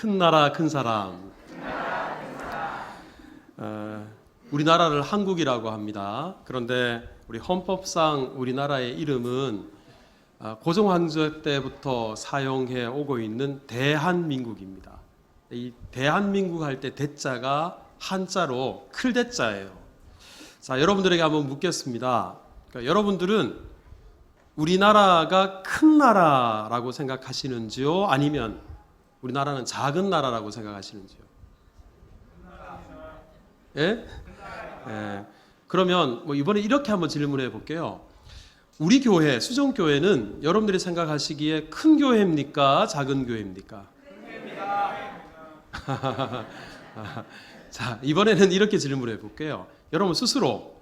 큰 나라 큰 사람. 우리나라를 한국이라고 합니다. 그런데 우리 헌법상 우리나라의 이름은 고종황제 때부터 사용해 오고 있는 대한민국입니다. 이 대한민국 할 때 대자가 한자로 클대자예요. 자, 여러분들에게 한번 묻겠습니다. 그러니까 여러분들은 우리나라가 큰 나라라고 생각하시는지요? 아니면 우리나라는 작은 나라라고 생각하시는지요? 예? 예. 그러면 이번에 이렇게 한번 질문해 볼게요. 우리 교회, 수정교회는 여러분들이 생각하시기에 큰 교회입니까? 작은 교회입니까? 자, 이번에는 이렇게 질문해 볼게요. 여러분 스스로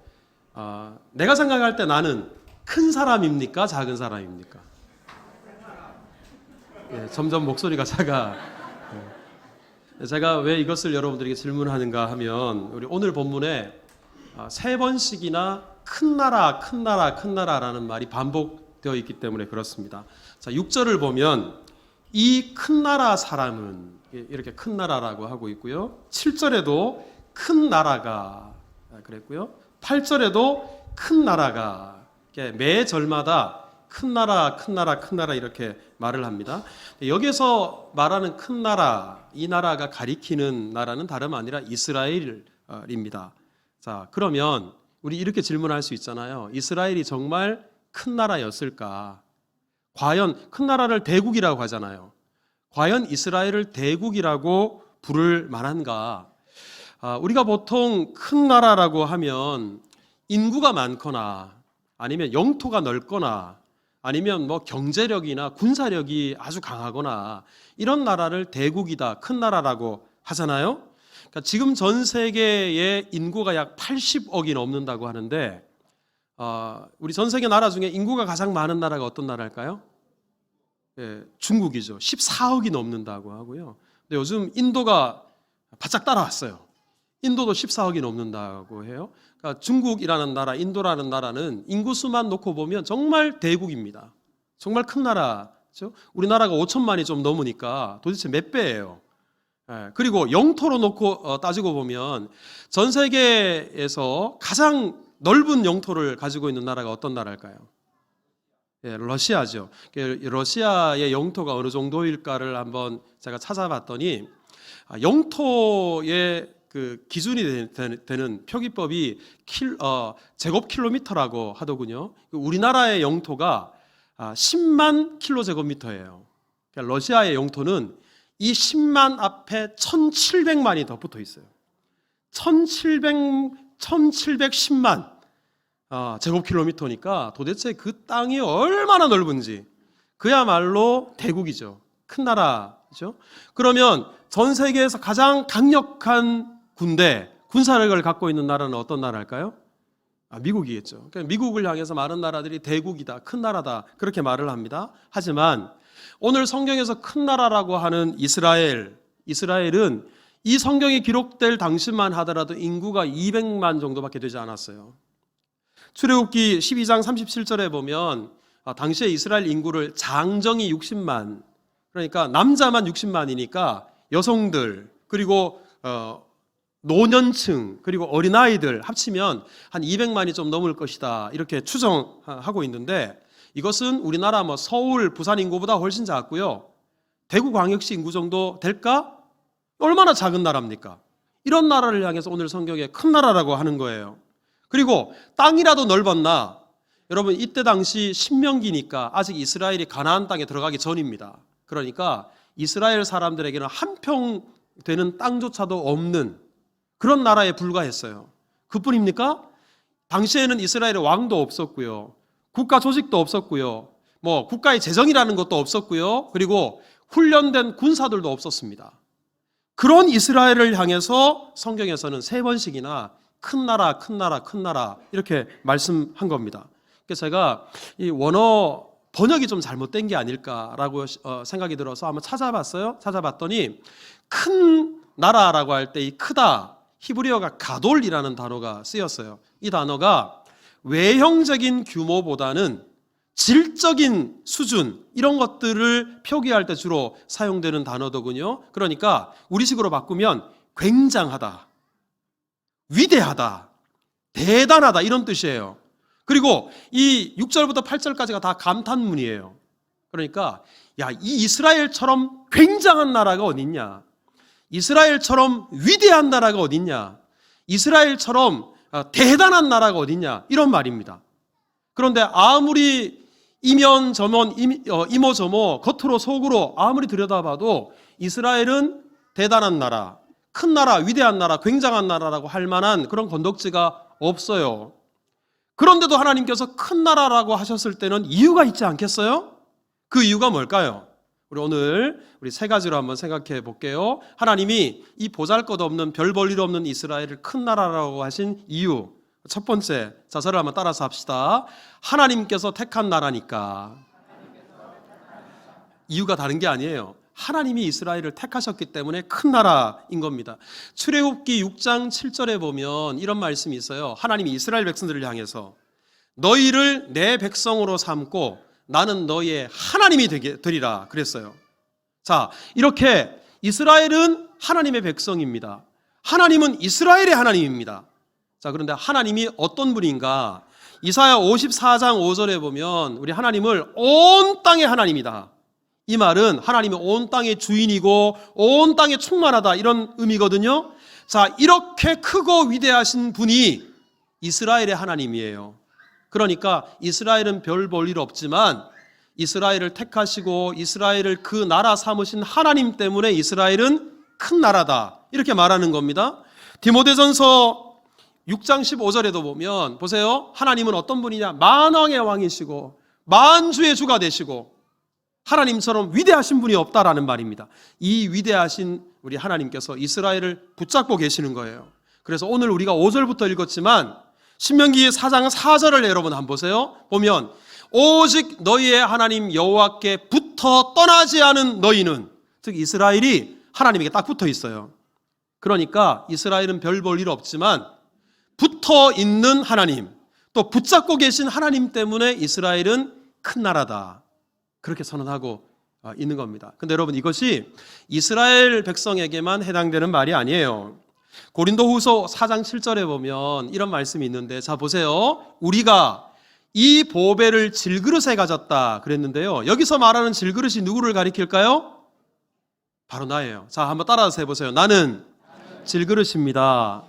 내가 생각할 때 나는 큰 사람입니까? 작은 사람입니까? 예, 점점 목소리가 작아. 예. 제가 왜 이것을 여러분들에게 질문하는가 하면 우리 오늘 본문에 3번씩이나 큰 나라, 큰 나라, 큰 나라라는 말이 반복되어 있기 때문에 그렇습니다. 자, 6절을 보면 이 큰 나라 사람은 이렇게 큰 나라라고 하고 있고요. 7절에도 큰 나라가 그랬고요. 8절에도 큰 나라가 매 절마다 큰 나라, 큰 나라, 큰 나라 이렇게 말을 합니다. 여기서 말하는 큰 나라, 이 나라가 가리키는 나라는 다름 아니라 이스라엘입니다. 자, 그러면 우리 이렇게 질문할 수 있잖아요. 이스라엘이 정말 큰 나라였을까? 과연 큰 나라를 대국이라고 하잖아요. 과연 이스라엘을 대국이라고 부를 만한가? 우리가 보통 큰 나라라고 하면 인구가 많거나 아니면 영토가 넓거나 아니면 경제력이나 군사력이 아주 강하거나 이런 나라를 대국이다, 큰 나라라고 하잖아요. 그러니까 지금 전 세계의 인구가 약 80억이 넘는다고 하는데 우리 전 세계 나라 중에 인구가 가장 많은 나라가 어떤 나라일까요? 예, 중국이죠. 14억이 넘는다고 하고요. 근데 요즘 인도가 바짝 따라왔어요. 인도도 14억이 넘는다고 해요. 그러니까 중국이라는 나라, 인도라는 나라는 인구수만 놓고 보면 정말 대국입니다. 정말 큰 나라죠. 우리나라가 5천만이 좀 넘으니까 도대체 몇 배예요. 그리고 영토로 놓고 따지고 보면 전 세계에서 가장 넓은 영토를 가지고 있는 나라가 어떤 나라일까요? 예, 러시아죠. 러시아의 영토가 어느 정도일까를 한번 제가 찾아봤더니 영토의 그 기준이 되는 표기법이 제곱킬로미터라고 하더군요. 우리나라의 영토가 10만 킬로제곱미터예요. 그러니까 러시아의 영토는 이 10만 앞에 1700만이 더 붙어 있어요. 1710만 제곱킬로미터니까 도대체 그 땅이 얼마나 넓은지 그야말로 대국이죠. 큰 나라죠. 그러면 전 세계에서 가장 강력한 군사력을 갖고 있는 나라는 어떤 나라일까요? 미국이겠죠. 그러니까 미국을 향해서 많은 나라들이 대국이다, 큰 나라다 그렇게 말을 합니다. 하지만 오늘 성경에서 큰 나라라고 하는 이스라엘은 이 성경이 기록될 당시만 하더라도 인구가 200만 정도밖에 되지 않았어요. 출애굽기 12장 37절에 보면 당시에 이스라엘 인구를 장정이 60만, 그러니까 남자만 60만이니까 여성들 그리고 노년층 그리고 어린아이들 합치면 한 200만이 좀 넘을 것이다 이렇게 추정하고 있는데 이것은 우리나라 서울, 부산 인구보다 훨씬 작고요. 대구광역시 인구 정도 될까? 얼마나 작은 나라입니까? 이런 나라를 향해서 오늘 성경에 큰 나라라고 하는 거예요. 그리고 땅이라도 넓었나? 여러분 이때 당시 신명기니까 아직 이스라엘이 가나안 땅에 들어가기 전입니다. 그러니까 이스라엘 사람들에게는 한 평 되는 땅조차도 없는 그런 나라에 불과했어요. 그뿐입니까? 당시에는 이스라엘에 왕도 없었고요. 국가 조직도 없었고요. 국가의 재정이라는 것도 없었고요. 그리고 훈련된 군사들도 없었습니다. 그런 이스라엘을 향해서 성경에서는 3번씩이나 큰 나라, 큰 나라, 큰 나라 이렇게 말씀한 겁니다. 그래서 제가 이 원어 번역이 좀 잘못된 게 아닐까라고 생각이 들어서 한번 찾아봤어요. 찾아봤더니 큰 나라라고 할 때 이 크다, 히브리어가 가돌이라는 단어가 쓰였어요. 이 단어가 외형적인 규모보다는 질적인 수준 이런 것들을 표기할 때 주로 사용되는 단어더군요. 그러니까 우리식으로 바꾸면 굉장하다, 위대하다, 대단하다 이런 뜻이에요. 그리고 이 6절부터 8절까지가 다 감탄문이에요. 그러니까 야, 이 이스라엘처럼 굉장한 나라가 어딨냐, 이스라엘처럼 위대한 나라가 어딨냐, 이스라엘처럼 대단한 나라가 어딨냐 이런 말입니다. 그런데 아무리 이면저면 이모저모 겉으로 속으로 아무리 들여다봐도 이스라엘은 대단한 나라, 큰 나라, 위대한 나라, 굉장한 나라라고 할 만한 그런 건덕지가 없어요. 그런데도 하나님께서 큰 나라라고 하셨을 때는 이유가 있지 않겠어요? 그 이유가 뭘까요? 우리 세 가지로 한번 생각해 볼게요. 하나님이 이 보잘것없는 별 볼 일 없는 이스라엘을 큰 나라라고 하신 이유. 첫 번째, 자서를 한번 따라서 합시다. 하나님께서 택한 나라니까. 이유가 다른 게 아니에요. 하나님이 이스라엘을 택하셨기 때문에 큰 나라인 겁니다. 출애굽기 6장 7절에 보면 이런 말씀이 있어요. 하나님이 이스라엘 백성들을 향해서 너희를 내 백성으로 삼고 나는 너희의 하나님이 되리라 그랬어요. 자, 이렇게 이스라엘은 하나님의 백성입니다. 하나님은 이스라엘의 하나님입니다. 자, 그런데 하나님이 어떤 분인가? 이사야 54장 5절에 보면 우리 하나님을 온 땅의 하나님이다. 이 말은 하나님이 온 땅의 주인이고 온 땅에 충만하다 이런 의미거든요. 자, 이렇게 크고 위대하신 분이 이스라엘의 하나님이에요. 그러니까 이스라엘은 별 볼 일 없지만 이스라엘을 택하시고 이스라엘을 그 나라 삼으신 하나님 때문에 이스라엘은 큰 나라다 이렇게 말하는 겁니다. 디모데전서 6장 15절에도 보면 보세요. 하나님은 어떤 분이냐? 만왕의 왕이시고 만주의 주가 되시고 하나님처럼 위대하신 분이 없다라는 말입니다. 이 위대하신 우리 하나님께서 이스라엘을 붙잡고 계시는 거예요. 그래서 오늘 우리가 5절부터 읽었지만 신명기 4장 4절을 여러분 한번 보세요. 보면 오직 너희의 하나님 여호와께 붙어 떠나지 않은 너희는, 즉 이스라엘이 하나님에게 딱 붙어 있어요. 그러니까 이스라엘은 별 볼 일 없지만 붙어 있는 하나님, 또 붙잡고 계신 하나님 때문에 이스라엘은 큰 나라다 그렇게 선언하고 있는 겁니다. 근데 여러분 이것이 이스라엘 백성에게만 해당되는 말이 아니에요. 고린도후서 4장 7절에 보면 이런 말씀이 있는데, 자 보세요. 우리가 이 보배를 질그릇에 가졌다 그랬는데요. 여기서 말하는 질그릇이 누구를 가리킬까요? 바로 나예요. 자, 한번 따라서 해보세요. 나는 질그릇입니다.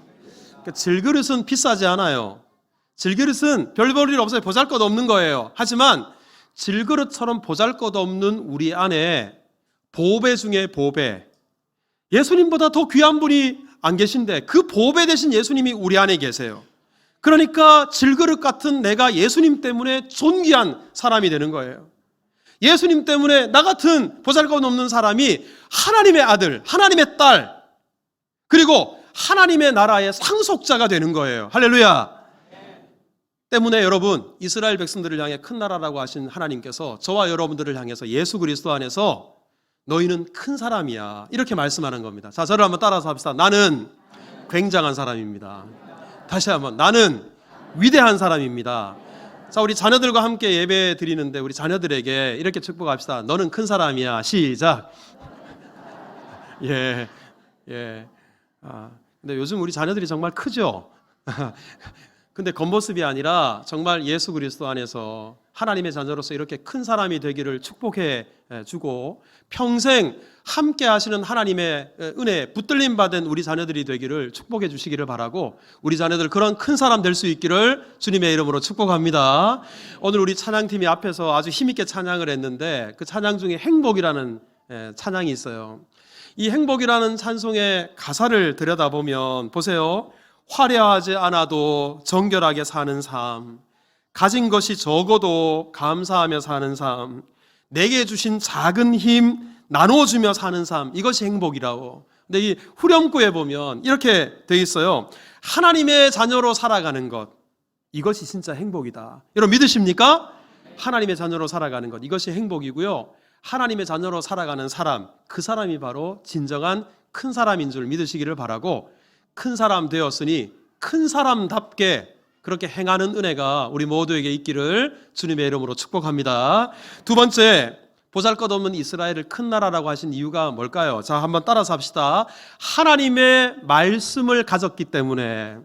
그러니까 질그릇은 비싸지 않아요. 질그릇은 별 볼 일 없어요. 보잘것없는 거예요. 하지만 질그릇처럼 보잘것없는 우리 안에 보배 중에 보배, 예수님보다 더 귀한 분이 안 계신데 그 보배 대신 예수님이 우리 안에 계세요. 그러니까 질그릇 같은 내가 예수님 때문에 존귀한 사람이 되는 거예요. 예수님 때문에 나 같은 보잘것없는 사람이 하나님의 아들, 하나님의 딸, 그리고 하나님의 나라의 상속자가 되는 거예요. 할렐루야. 때문에 여러분, 이스라엘 백성들을 향해 큰 나라라고 하신 하나님께서 저와 여러분들을 향해서 예수 그리스도 안에서 너희는 큰 사람이야 이렇게 말씀하는 겁니다. 자, 저를 한번 따라서 합시다. 나는 굉장한 사람입니다. 다시 한번, 나는 위대한 사람입니다. 자, 우리 자녀들과 함께 예배 드리는데 우리 자녀들에게 이렇게 축복합시다. 너는 큰 사람이야. 시작. 예. 근데 요즘 우리 자녀들이 정말 크죠? 근데 겉모습이 아니라 정말 예수 그리스도 안에서 하나님의 자녀로서 이렇게 큰 사람이 되기를 축복해 주고 평생 함께 하시는 하나님의 은혜 붙들림 받은 우리 자녀들이 되기를 축복해 주시기를 바라고, 우리 자녀들 그런 큰 사람 될 수 있기를 주님의 이름으로 축복합니다. 오늘 우리 찬양팀이 앞에서 아주 힘있게 찬양을 했는데 그 찬양 중에 행복이라는 찬양이 있어요. 이 행복이라는 찬송의 가사를 들여다보면 보세요. 화려하지 않아도 정결하게 사는 삶, 가진 것이 적어도 감사하며 사는 삶, 내게 주신 작은 힘 나눠주며 사는 삶, 이것이 행복이라고. 근데 이 후렴구에 보면 이렇게 돼 있어요. 하나님의 자녀로 살아가는 것, 이것이 진짜 행복이다. 여러분 믿으십니까? 하나님의 자녀로 살아가는 것, 이것이 행복이고요. 하나님의 자녀로 살아가는 사람, 그 사람이 바로 진정한 큰 사람인 줄 믿으시기를 바라고, 큰 사람 되었으니 큰 사람답게 그렇게 행하는 은혜가 우리 모두에게 있기를 주님의 이름으로 축복합니다. 두 번째, 보잘것없는 이스라엘을 큰 나라라고 하신 이유가 뭘까요? 자, 한번 따라서 합시다. 하나님의 말씀을 가졌기 때문에.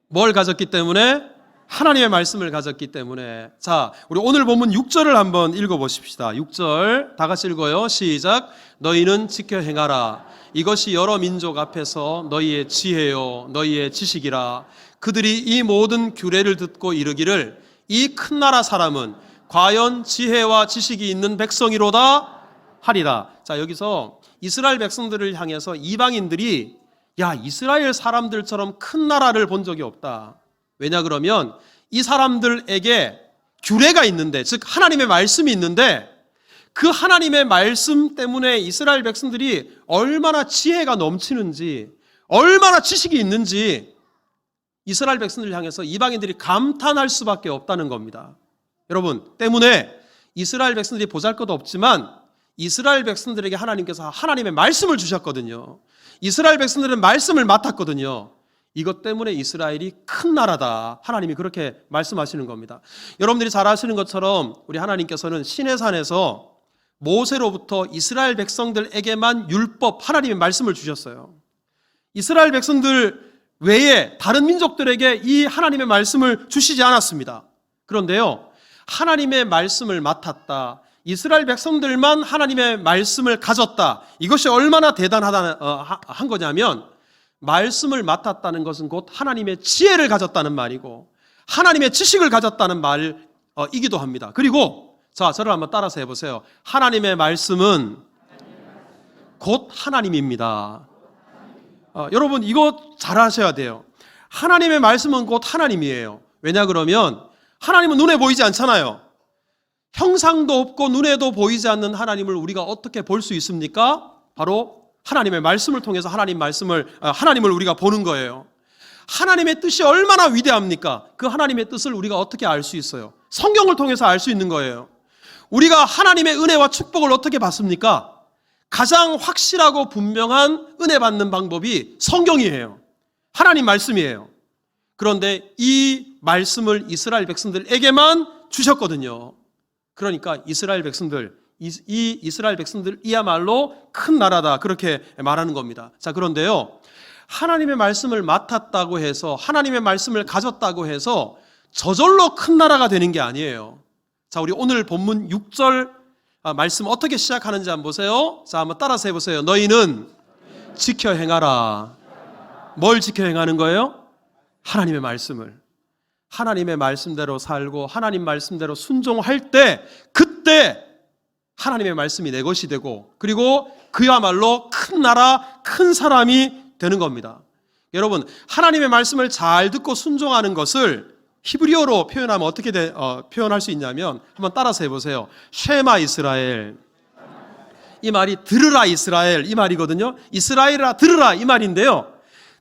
뭘 가졌기 때문에? 하나님의 말씀을 가졌기 때문에. 자, 우리 오늘 본문 6절을 한번 읽어보십시다. 6절 다 같이 읽어요. 시작. 너희는 지켜 행하라. 이것이 여러 민족 앞에서 너희의 지혜요 너희의 지식이라. 그들이 이 모든 규례를 듣고 이르기를 이 큰 나라 사람은 과연 지혜와 지식이 있는 백성이로다 하리라. 자, 여기서 이스라엘 백성들을 향해서 이방인들이 야, 이스라엘 사람들처럼 큰 나라를 본 적이 없다. 왜냐 그러면 이 사람들에게 규례가 있는데, 즉 하나님의 말씀이 있는데 그 하나님의 말씀 때문에 이스라엘 백성들이 얼마나 지혜가 넘치는지, 얼마나 지식이 있는지 이스라엘 백성들을 향해서 이방인들이 감탄할 수밖에 없다는 겁니다. 여러분, 때문에 이스라엘 백성들이 보잘것 없지만 이스라엘 백성들에게 하나님께서 하나님의 말씀을 주셨거든요. 이스라엘 백성들은 말씀을 맡았거든요. 이것 때문에 이스라엘이 큰 나라다. 하나님이 그렇게 말씀하시는 겁니다. 여러분들이 잘 아시는 것처럼 우리 하나님께서는 시내산에서 모세로부터 이스라엘 백성들에게만 율법, 하나님의 말씀을 주셨어요. 이스라엘 백성들 외에 다른 민족들에게 이 하나님의 말씀을 주시지 않았습니다. 그런데요, 하나님의 말씀을 맡았다. 이스라엘 백성들만 하나님의 말씀을 가졌다. 이것이 얼마나 대단한 거냐면 말씀을 맡았다는 것은 곧 하나님의 지혜를 가졌다는 말이고 하나님의 지식을 가졌다는 말이기도 합니다. 그리고 자, 저를 한번 따라서 해보세요. 하나님의 말씀은 곧 하나님입니다. 여러분, 이거 잘 아셔야 돼요. 하나님의 말씀은 곧 하나님이에요. 왜냐 그러면 하나님은 눈에 보이지 않잖아요. 형상도 없고 눈에도 보이지 않는 하나님을 우리가 어떻게 볼 수 있습니까? 바로 하나님의 말씀을 통해서 하나님을 우리가 보는 거예요. 하나님의 뜻이 얼마나 위대합니까? 그 하나님의 뜻을 우리가 어떻게 알 수 있어요? 성경을 통해서 알 수 있는 거예요. 우리가 하나님의 은혜와 축복을 어떻게 받습니까? 가장 확실하고 분명한 은혜 받는 방법이 성경이에요. 하나님 말씀이에요. 그런데 이 말씀을 이스라엘 백성들에게만 주셨거든요. 그러니까 이스라엘 백성들이야말로 큰 나라다, 그렇게 말하는 겁니다. 자, 그런데요, 하나님의 말씀을 맡았다고 해서, 하나님의 말씀을 가졌다고 해서 저절로 큰 나라가 되는 게 아니에요. 자, 우리 오늘 본문 6절 말씀 어떻게 시작하는지 한번 보세요. 자, 한번 따라서 해보세요. 너희는 지켜 행하라. 뭘 지켜 행하는 거예요? 하나님의 말씀을. 하나님의 말씀대로 살고 하나님 말씀대로 순종할 때, 그때 하나님의 말씀이 내 것이 되고, 그리고 그야말로 큰 나라, 큰 사람이 되는 겁니다. 여러분, 하나님의 말씀을 잘 듣고 순종하는 것을 히브리어로 표현하면 어떻게 표현할 수 있냐면, 한번 따라서 해보세요. 쉐마 이스라엘. 이 말이 들으라 이스라엘, 이 말이거든요. 이스라엘아 들으라, 이 말인데요,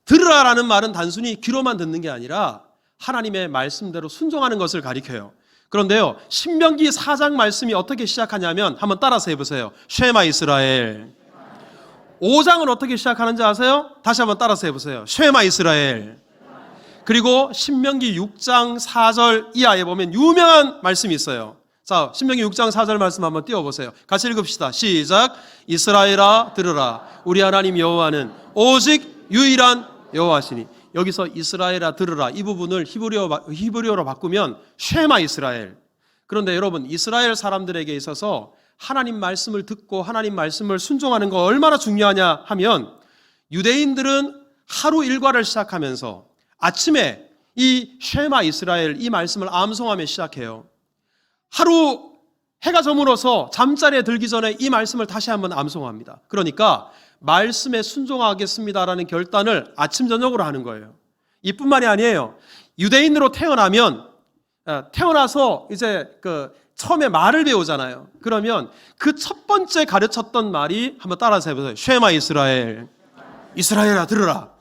들으라라는 말은 단순히 귀로만 듣는 게 아니라 하나님의 말씀대로 순종하는 것을 가리켜요. 그런데요, 신명기 4장 말씀이 어떻게 시작하냐면, 한번 따라서 해보세요. 쉐마 이스라엘. 5장은 어떻게 시작하는지 아세요? 다시 한번 따라서 해보세요. 쉐마 이스라엘. 그리고 신명기 6장 4절 이하에 보면 유명한 말씀이 있어요. 자, 신명기 6장 4절 말씀 한번 띄워보세요. 같이 읽읍시다. 시작. 이스라엘아 들으라. 우리 하나님 여호와는 오직 유일한 여호와시니. 여기서 이스라엘아 들으라, 이 부분을 히브리어로 바꾸면 쉐마 이스라엘. 그런데 여러분, 이스라엘 사람들에게 있어서 하나님 말씀을 듣고 하나님 말씀을 순종하는 거 얼마나 중요하냐 하면, 유대인들은 하루 일과를 시작하면서 아침에 이 쉐마 이스라엘, 이 말씀을 암송하며 시작해요. 하루 해가 저물어서 잠자리에 들기 전에 이 말씀을 다시 한번 암송합니다. 그러니까 말씀에 순종하겠습니다라는 결단을 아침 저녁으로 하는 거예요. 이뿐만이 아니에요. 유대인으로 태어나서 이제 처음에 말을 배우잖아요. 그러면 그 첫 번째 가르쳤던 말이, 한번 따라서 해보세요. 쉐마 이스라엘. 이스라엘아 들으라.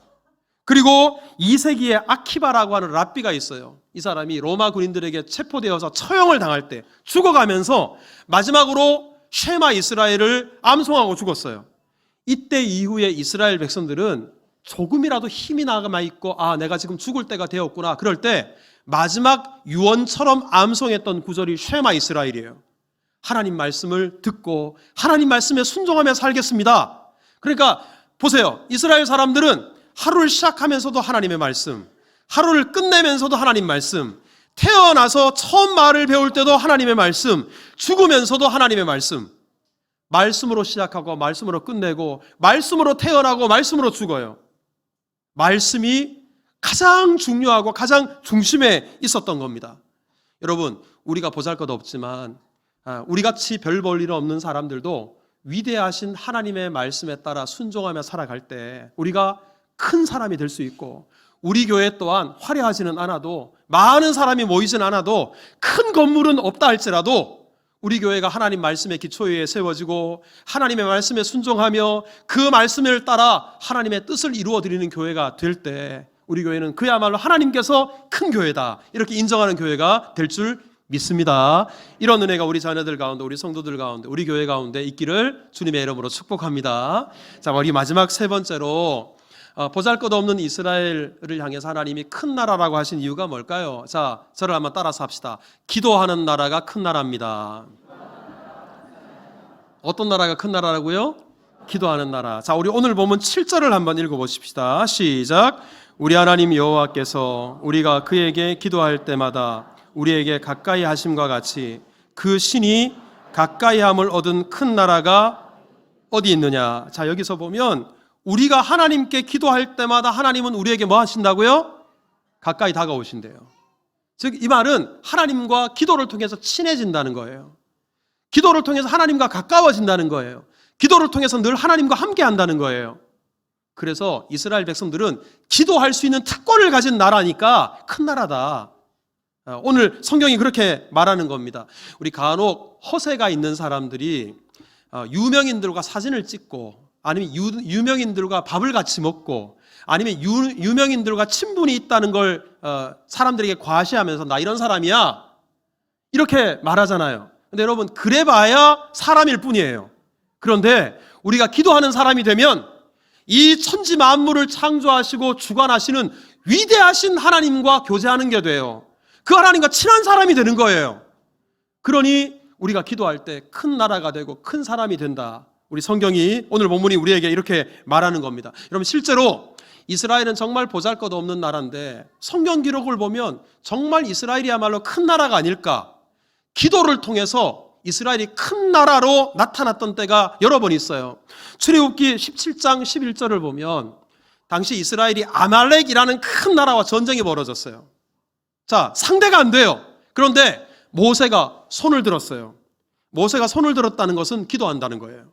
그리고 2세기에 아키바라고 하는 랍비가 있어요. 이 사람이 로마 군인들에게 체포되어서 처형을 당할 때 죽어가면서 마지막으로 쉐마 이스라엘을 암송하고 죽었어요. 이때 이후에 이스라엘 백성들은 조금이라도 힘이 남아 있고 내가 지금 죽을 때가 되었구나. 그럴 때 마지막 유언처럼 암송했던 구절이 쉐마 이스라엘이에요. 하나님 말씀을 듣고 하나님 말씀에 순종하며 살겠습니다. 그러니까 보세요. 이스라엘 사람들은 하루를 시작하면서도 하나님의 말씀, 하루를 끝내면서도 하나님 말씀, 태어나서 처음 말을 배울 때도 하나님의 말씀, 죽으면서도 하나님의 말씀. 말씀으로 시작하고 말씀으로 끝내고 말씀으로 태어나고 말씀으로 죽어요. 말씀이 가장 중요하고 가장 중심에 있었던 겁니다. 여러분, 우리가 보잘것없지만 우리같이 별 볼 일 없는 사람들도 위대하신 하나님의 말씀에 따라 순종하며 살아갈 때 우리가 큰 사람이 될 수 있고, 우리 교회 또한 화려하지는 않아도, 많은 사람이 모이진 않아도, 큰 건물은 없다 할지라도 우리 교회가 하나님 말씀의 기초 위에 세워지고 하나님의 말씀에 순종하며 그 말씀을 따라 하나님의 뜻을 이루어드리는 교회가 될 때 우리 교회는 그야말로 하나님께서 큰 교회다 이렇게 인정하는 교회가 될 줄 믿습니다. 이런 은혜가 우리 자녀들 가운데, 우리 성도들 가운데, 우리 교회 가운데 있기를 주님의 이름으로 축복합니다. 자, 우리 마지막 세 번째로 보잘것없는 이스라엘을 향해서 하나님이 큰 나라라고 하신 이유가 뭘까요? 자, 저를 한번 따라서 합시다. 기도하는 나라가 큰 나라입니다. 어떤 나라가 큰 나라라고요? 기도하는 나라. 자, 우리 오늘 보면 7절을 한번 읽어보십시다. 시작. 우리 하나님 여호와께서 우리가 그에게 기도할 때마다 우리에게 가까이 하심과 같이 그 신이 가까이함을 얻은 큰 나라가 어디 있느냐. 자, 여기서 보면 우리가 하나님께 기도할 때마다 하나님은 우리에게 뭐 하신다고요? 가까이 다가오신대요. 즉 이 말은 하나님과 기도를 통해서 친해진다는 거예요. 기도를 통해서 하나님과 가까워진다는 거예요. 기도를 통해서 늘 하나님과 함께 한다는 거예요. 그래서 이스라엘 백성들은 기도할 수 있는 특권을 가진 나라니까 큰 나라다. 오늘 성경이 그렇게 말하는 겁니다. 우리 간혹 허세가 있는 사람들이 유명인들과 사진을 찍고, 아니면 유명인들과 밥을 같이 먹고, 아니면 유명인들과 친분이 있다는 걸 사람들에게 과시하면서 나 이런 사람이야 이렇게 말하잖아요. 근데 여러분, 그래봐야 사람일 뿐이에요. 그런데 우리가 기도하는 사람이 되면 이 천지 만물을 창조하시고 주관하시는 위대하신 하나님과 교제하는 게 돼요. 그 하나님과 친한 사람이 되는 거예요. 그러니 우리가 기도할 때 큰 나라가 되고 큰 사람이 된다. 우리 성경이, 오늘 본문이 우리에게 이렇게 말하는 겁니다. 여러분, 실제로 이스라엘은 정말 보잘것없는 나라인데 성경 기록을 보면 정말 이스라엘이야말로 큰 나라가 아닐까. 기도를 통해서 이스라엘이 큰 나라로 나타났던 때가 여러 번 있어요. 출애굽기 17장 11절을 보면 당시 이스라엘이 아말렉이라는 큰 나라와 전쟁이 벌어졌어요. 자, 상대가 안 돼요. 그런데 모세가 손을 들었어요. 모세가 손을 들었다는 것은 기도한다는 거예요.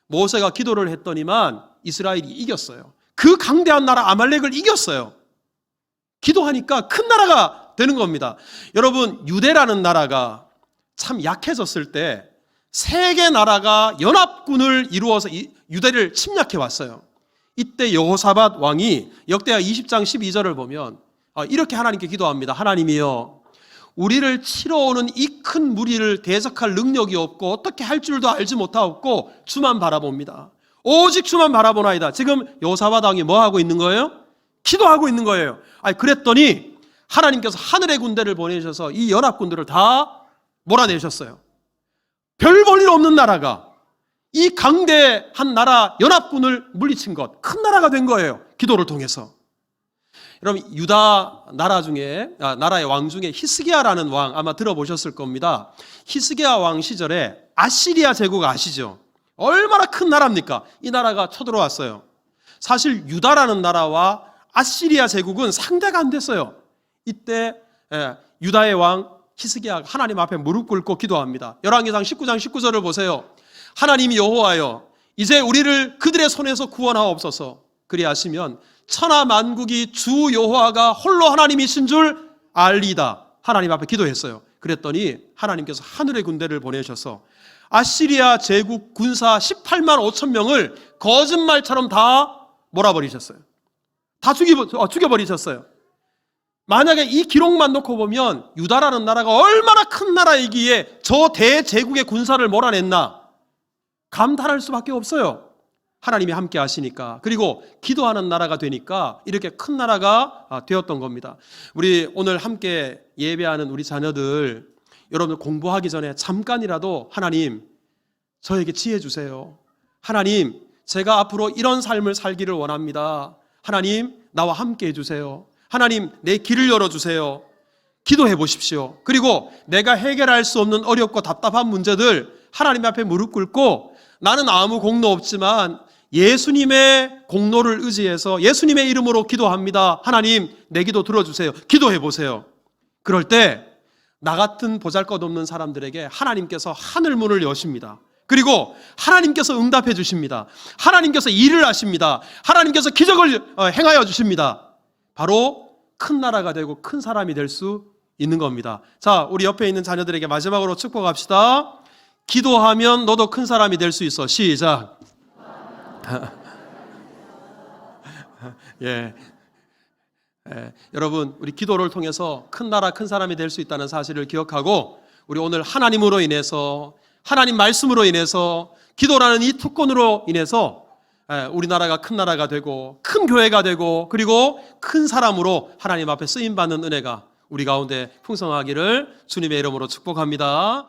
모세가 기도를 했더니만 이스라엘이 이겼어요. 그 강대한 나라 아말렉을 이겼어요. 기도하니까 큰 나라가 되는 겁니다. 여러분, 유대라는 나라가 참 약해졌을 때 세 개 나라가 연합군을 이루어서 유대를 침략해 왔어요. 이때 여호사밧 왕이 역대하 20장 12절을 보면 이렇게 하나님께 기도합니다. 하나님이여, 우리를 치러 오는 이 큰 무리를 대적할 능력이 없고 어떻게 할 줄도 알지 못하옵고 주만 바라봅니다. 오직 주만 바라보나이다. 지금 여호사밧 왕이 뭐 하고 있는 거예요? 기도하고 있는 거예요. 그랬더니 하나님께서 하늘의 군대를 보내셔서 이 연합군들을 다 몰아내셨어요. 별 볼 일 없는 나라가 이 강대한 나라 연합군을 물리친 것, 큰 나라가 된 거예요. 기도를 통해서. 여러분, 유다 나라 중에, 나라의 왕 중에 히스기야라는 왕 아마 들어보셨을 겁니다. 히스기야 왕 시절에 아시리아 제국 아시죠? 얼마나 큰 나라입니까? 이 나라가 쳐들어왔어요. 사실 유다라는 나라와 아시리아 제국은 상대가 안 됐어요. 이때 유다의 왕 히스기야가 하나님 앞에 무릎 꿇고 기도합니다. 열왕기상 19장 19절을 보세요. 하나님 여호와여, 이제 우리를 그들의 손에서 구원하옵소서. 그리하시면 천하 만국이 주 여호와가 홀로 하나님이신 줄 알리다. 하나님 앞에 기도했어요. 그랬더니 하나님께서 하늘의 군대를 보내셔서 아시리아 제국 군사 18만 5천 명을 거짓말처럼 다 몰아버리셨어요. 다 죽여버리셨어요. 만약에 이 기록만 놓고 보면 유다라는 나라가 얼마나 큰 나라이기에 저 대제국의 군사를 몰아냈나 감탄할 수밖에 없어요. 하나님이 함께 하시니까, 그리고 기도하는 나라가 되니까 이렇게 큰 나라가 되었던 겁니다. 우리 오늘 함께 예배하는 우리 자녀들, 여러분들 공부하기 전에 잠깐이라도 하나님 저에게 지혜 주세요. 하나님 제가 앞으로 이런 삶을 살기를 원합니다. 하나님 나와 함께 해주세요. 하나님 내 길을 열어주세요. 기도해 보십시오. 그리고 내가 해결할 수 없는 어렵고 답답한 문제들 하나님 앞에 무릎 꿇고 나는 아무 공로 없지만 예수님의 공로를 의지해서 예수님의 이름으로 기도합니다. 하나님 내 기도 들어주세요. 기도해 보세요. 그럴 때 나 같은 보잘것없는 사람들에게 하나님께서 하늘문을 여십니다. 그리고 하나님께서 응답해 주십니다. 하나님께서 일을 하십니다. 하나님께서 기적을 행하여 주십니다. 바로 큰 나라가 되고 큰 사람이 될 수 있는 겁니다. 자, 우리 옆에 있는 자녀들에게 마지막으로 축복합시다. 기도하면 너도 큰 사람이 될 수 있어. 시작. 예. 여러분 우리 기도를 통해서 큰 나라 큰 사람이 될 수 있다는 사실을 기억하고, 우리 오늘 하나님으로 인해서, 하나님 말씀으로 인해서, 기도라는 이 특권으로 인해서 우리나라가 큰 나라가 되고 큰 교회가 되고 그리고 큰 사람으로 하나님 앞에 쓰임받는 은혜가 우리 가운데 풍성하기를 주님의 이름으로 축복합니다.